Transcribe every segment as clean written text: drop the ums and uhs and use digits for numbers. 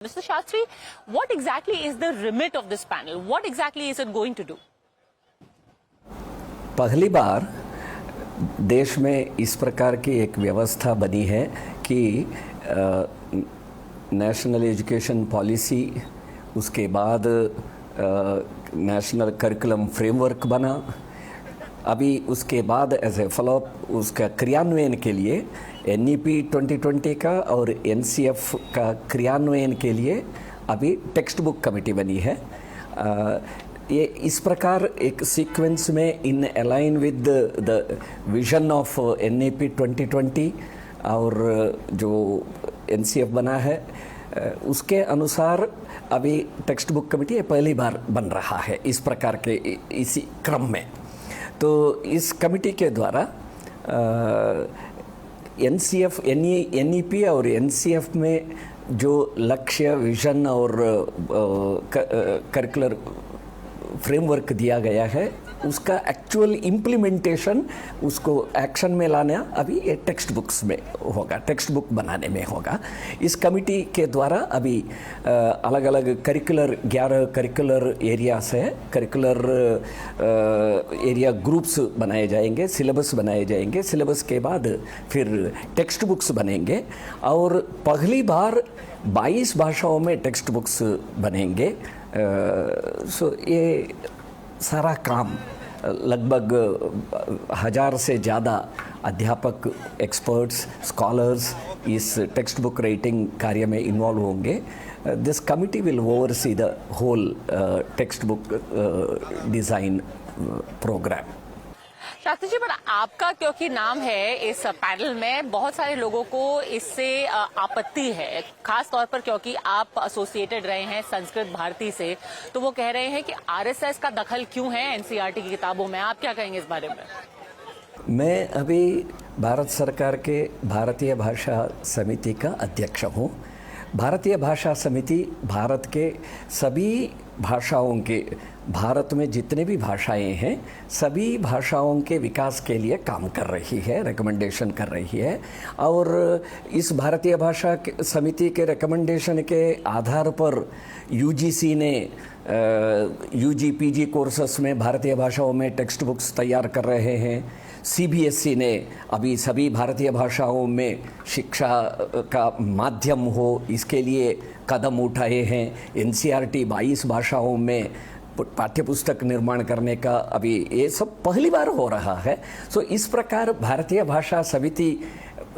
Mr. Shastri, what exactly is the remit of this panel? What exactly is it going to do? पहली बार देश में इस प्रकार की एक व्यवस्था बनी है कि नेशनल एजुकेशन पॉलिसी, उसके बाद नेशनल करिकुलम फ्रेमवर्क बना। अभी उसके बाद एज ए फॉलोअप उसका क्रियान्वयन के लिए NEP 2020 का और NCF का क्रियान्वयन के लिए अभी टेक्स्ट बुक कमेटी बनी है। ये इस प्रकार एक सीक्वेंस में in align with the vision of NEP 2020 और जो NCF बना है उसके अनुसार अभी टेक्स्ट बुक कमेटी पहली बार बन रहा है इस प्रकार के इसी क्रम में। तो इस कमेटी के द्वारा NCF, NEP और NCF में जो लक्ष्य, विजन और करिकुलर फ्रेमवर्क दिया गया है उसका एक्चुअल इम्प्लीमेंटेशन, उसको एक्शन में लाना अभी ये टेक्स्ट बुक्स में होगा, टेक्स्ट बुक बनाने में होगा। इस कमिटी के द्वारा अभी अलग अलग करिकुलर 11 करिकुलर एरियास है, करिकुलर एरिया ग्रुप्स बनाए जाएंगे, सिलेबस बनाए जाएंगे। सिलेबस के बाद फिर टेक्स्ट बुक्स बनेंगे और पहली बार 22 भाषाओं में टेक्स्ट बुक्स बनेंगे। सो ये सारा काम लगभग 1000 से ज़्यादा अध्यापक, एक्सपर्ट्स, स्कॉलर्स इस टेक्स्ट बुक राइटिंग कार्य में इन्वॉल्व होंगे। This committee will oversee the whole text book design programme. Shastri ji, पर आपका क्योंकि नाम है इस पैनल में, बहुत सारे लोगों को इससे आपत्ति है, खास तौर पर क्योंकि आप एसोसिएटेड रहे हैं संस्कृत भारती से, तो वो कह रहे हैं कि आरएसएस का दखल क्यों है एनसीईआरटी की किताबों में। आप क्या कहेंगे इस बारे में? मैं अभी भारत सरकार के भारतीय भाषा समिति का अध्यक्ष हूँ। भारतीय भाषा समिति भारत के सभी भाषाओं के, भारत में जितने भी भाषाएं हैं सभी भाषाओं के विकास के लिए काम कर रही है, रिकमेंडेशन कर रही है। और इस भारतीय भाषा समिति के रिकमेंडेशन के आधार पर UGC ने UG PG कोर्सेस में भारतीय भाषाओं में टेक्स्ट बुक्स तैयार कर रहे हैं। CBSE ने अभी सभी भारतीय भाषाओं में शिक्षा का माध्यम हो इसके लिए कदम उठाए हैं। NCERT 22 भाषाओं में पाठ्यपुस्तक निर्माण करने का अभी ये सब पहली बार हो रहा है। सो इस प्रकार भारतीय भाषा समिति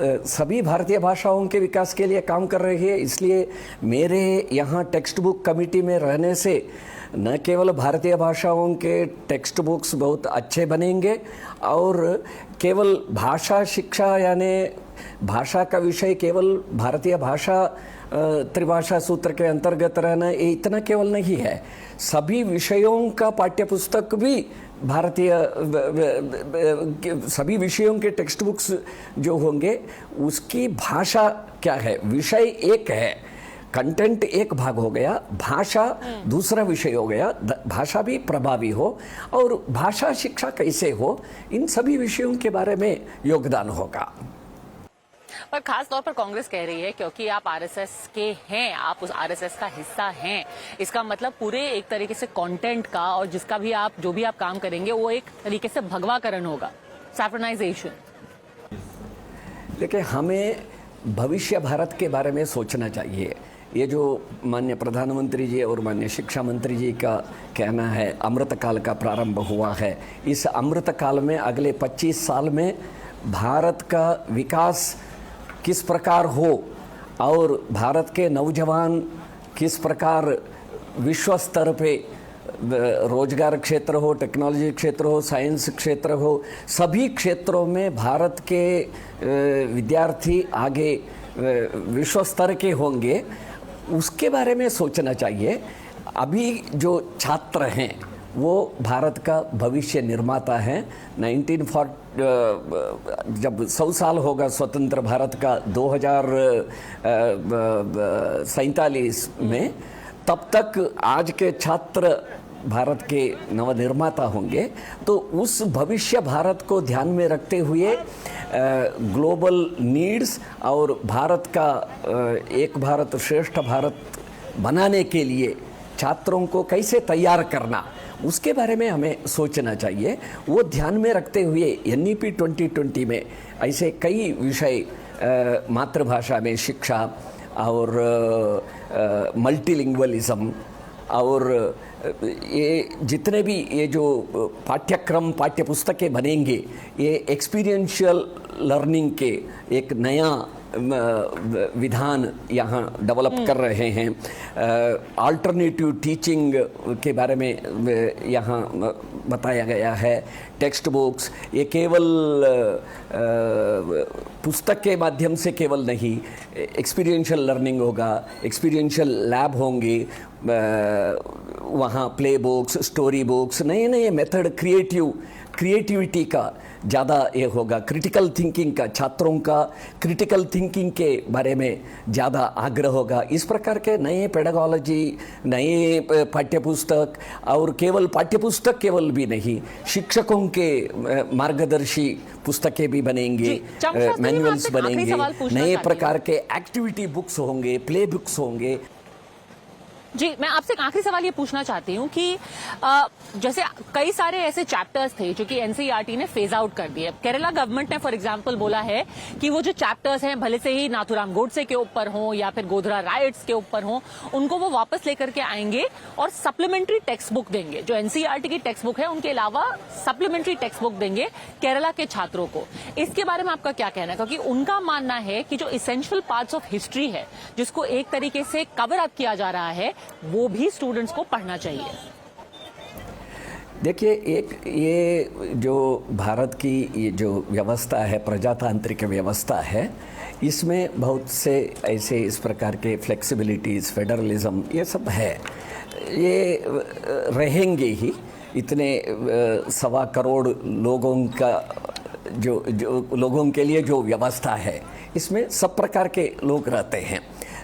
सभी भारतीय भाषाओं के विकास के लिए काम कर रही है। इसलिए मेरे यहाँ टेक्स्ट बुक कमेटी में रहने से न केवल भारतीय भाषाओं के टेक्स्ट बुक्स बहुत अच्छे बनेंगे और केवल भाषा शिक्षा यानी भाषा का विषय केवल भारतीय भाषा त्रिभाषा सूत्र के अंतर्गत रहना ये इतना केवल नहीं है। सभी विषयों का पाठ्यपुस्तक भी भारतीय, सभी विषयों के टेक्स्ट बुक्स जो होंगे उसकी भाषा क्या है, विषय एक है, कंटेंट एक भाग हो गया, भाषा दूसरा विषय हो गया, भाषा भी प्रभावी हो और भाषा शिक्षा कैसे हो, इन सभी विषयों के बारे में योगदान होगा। पर खास तौर पर कांग्रेस कह रही है क्योंकि आप आरएसएस के हैं, आप उस आरएसएस का हिस्सा हैं, इसका मतलब पूरे एक तरीके से कंटेंट का और जिसका भी आप जो भी आप काम करेंगे वो एक तरीके से भगवाकरण होगा, सैफ्रनाइजेशन। देखिए, हमें भविष्य भारत के बारे में सोचना चाहिए। ये जो माननीय प्रधानमंत्री जी और माननीय शिक्षा मंत्री जी का कहना है अमृत काल का प्रारंभ हुआ है, इस अमृत काल में अगले 25 साल में भारत का विकास किस प्रकार हो और भारत के नौजवान किस प्रकार विश्व स्तर पे रोजगार क्षेत्र हो, टेक्नोलॉजी क्षेत्र हो, साइंस क्षेत्र हो, सभी क्षेत्रों में भारत के विद्यार्थी आगे विश्व स्तर के होंगे, उसके बारे में सोचना चाहिए। अभी जो छात्र हैं वो भारत का भविष्य निर्माता है। 1940 जब 100 साल होगा स्वतंत्र भारत का 2047 में, तब तक आज के छात्र भारत के नवनिर्माता होंगे। तो उस भविष्य भारत को ध्यान में रखते हुए ग्लोबल नीड्स और भारत का एक भारत श्रेष्ठ भारत बनाने के लिए छात्रों को कैसे तैयार करना, उसके बारे में हमें सोचना चाहिए। वो ध्यान में रखते हुए NEP 2020 में ऐसे कई विषय मातृभाषा में शिक्षा और मल्टीलिंग्वलिज्म और ये जितने भी ये जो पाठ्यक्रम पाठ्य पुस्तकें बनेंगे, ये एक्सपीरियंशियल लर्निंग के एक नया विधान यहाँ डेवलप कर रहे हैं। अल्टरनेटिव टीचिंग के बारे में यहाँ बताया गया है। टेक्स्ट बुक्स ये केवल पुस्तक के माध्यम से केवल नहीं, एक्सपीरियंशियल लर्निंग होगा, एक्सपीरियंशियल लैब होंगे, वहाँ प्ले बुक्स, स्टोरी बुक्स, नए नए मेथड, क्रिएटिविटी का ज़्यादा ये होगा। क्रिटिकल थिंकिंग का, छात्रों का क्रिटिकल थिंकिंग के बारे में ज़्यादा आग्रह होगा। इस प्रकार के नए पेडागोलॉजी, नए पाठ्यपुस्तक और केवल पाठ्यपुस्तक केवल भी नहीं, शिक्षकों के मार्गदर्शी पुस्तकें भी बनेंगे, मैनुअल्स बनेंगे, नए प्रकार के एक्टिविटी बुक्स होंगे, प्ले बुक्स होंगे। जी, मैं आपसे एक आखिरी सवाल ये पूछना चाहती हूँ कि जैसे कई सारे ऐसे चैप्टर्स थे जो कि NCERT ने फेज आउट कर दिए। केरला गवर्नमेंट ने फॉर एग्जांपल बोला है कि वो जो चैप्टर्स हैं, भले से ही नाथुराम गोडसे के ऊपर हों या फिर गोधरा राइट्स के ऊपर हों, उनको वो वापस लेकर के आएंगे और सप्लीमेंट्री टेक्स्ट बुक देंगे। जो NCERT की टेक्स्ट बुक है उनके अलावा सप्लीमेंट्री टेक्स्ट बुक देंगे केरला के छात्रों को। इसके बारे में आपका क्या कहना है? क्योंकि उनका मानना है कि जो इसेंशियल पार्ट्स ऑफ हिस्ट्री है, जिसको एक तरीके से कवर अप किया जा रहा है, वो भी स्टूडेंट्स को पढ़ना चाहिए। देखिए, एक ये जो भारत की ये जो व्यवस्था है, प्रजातांत्रिक व्यवस्था है, इसमें बहुत से ऐसे इस प्रकार के फ्लेक्सिबिलिटीज़, फेडरलिज्म, ये सब है, ये रहेंगे ही। इतने 1.25 करोड़ लोगों का जो लोगों के लिए जो व्यवस्था है, इसमें सब प्रकार के लोग रहते हैं।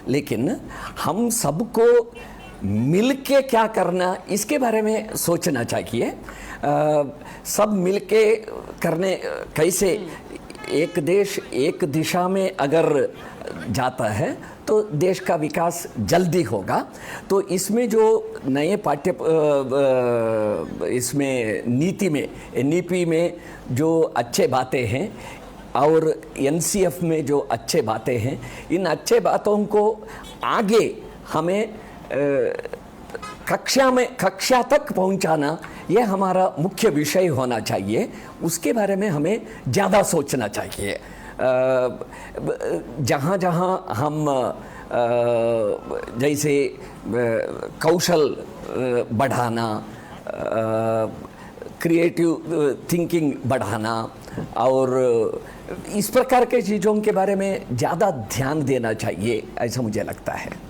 लेकिन हम सबको मिलके क्या करना, इसके बारे में सोचना चाहिए। सब मिलके करने कैसे, एक देश एक दिशा में अगर जाता है तो देश का विकास जल्दी होगा। तो इसमें जो नए इसमें नीति में, NEP में जो अच्छे बातें हैं और NCF में जो अच्छे बातें हैं, इन अच्छे बातों को आगे हमें कक्षा तक पहुंचाना, यह हमारा मुख्य विषय होना चाहिए। उसके बारे में हमें ज़्यादा सोचना चाहिए। जहाँ जहाँ हम जैसे कौशल बढ़ाना, क्रिएटिव थिंकिंग बढ़ाना और इस प्रकार के चीज़ों के बारे में ज़्यादा ध्यान देना चाहिए, ऐसा मुझे लगता है।